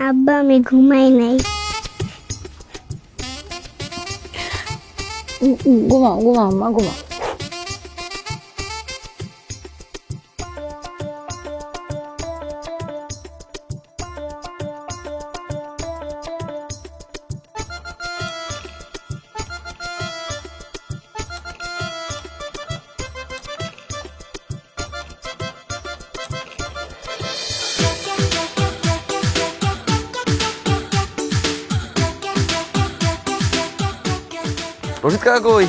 আব্বা আমি ঘুমাই নাই। ঘুমাও ঘুমাও আম্মা ঘুমাও। রশিদ কাকা কই?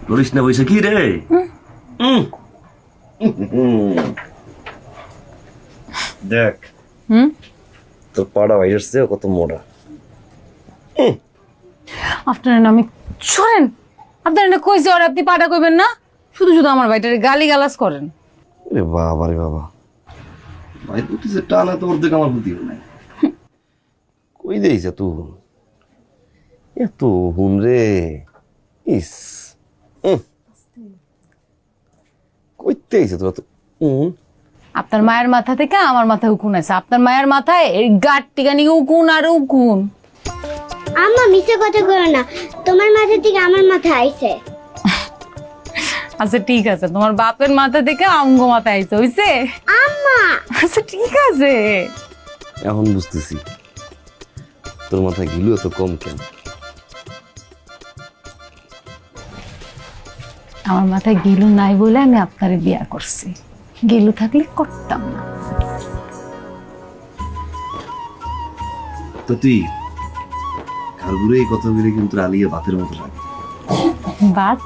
বলিস না বইসে কি রে? দেখ তোর পাড়া ভাইয়ের চেয়ে কত মোটা। আপনার আমি শোনেন, আপনার না কইছে আর আপনি পাটা কইবেন না, শুধু শুধু আমার ভাইটারে গালি গালাজ করেন। রে বাবা রে বাবা, ভাই তুই যে টানা তো অর্ধেক আমার বুদ্ধি নাই। কই দেইছে তুই এত হুন রে? ইস কইতে আইছে তোরা তো। আপনার মায়ের মাথা থেকে আমার মাথায় উকুন আছে, আপনার মায়ের মাথায় এই গাট টিকানি উকুন আর উকুন। আম্মা মিছে কথা কইও না, তোমার মাথা থেকে আমার মাথা আইছে। আচ্ছা ঠিক আছে, তোমার বাপের মাথা থেকে আমগো মাথায় আইছে, হইছে? আম্মা আচ্ছা ঠিক আছে। এখন বুঝতেছি তোর মাথায় গিলু এত কম কেন। আমার মাথায় গিলু নাই বলে আমি আপনারে বিয়া করছি, গিলু থাকলে করতাম না। তো তুই কালগুলো এই কথাগুলো কিন্তু আলিয়া ভাতের মতো লাগে। বাত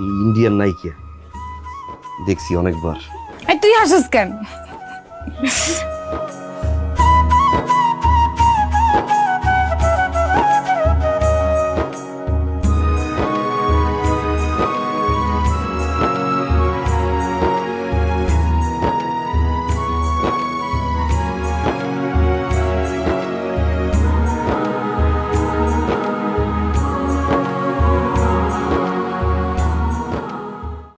এই ইন্ডিয়ান নায়িকা দেখছি অনেকবার। তুই হাসিস কেন?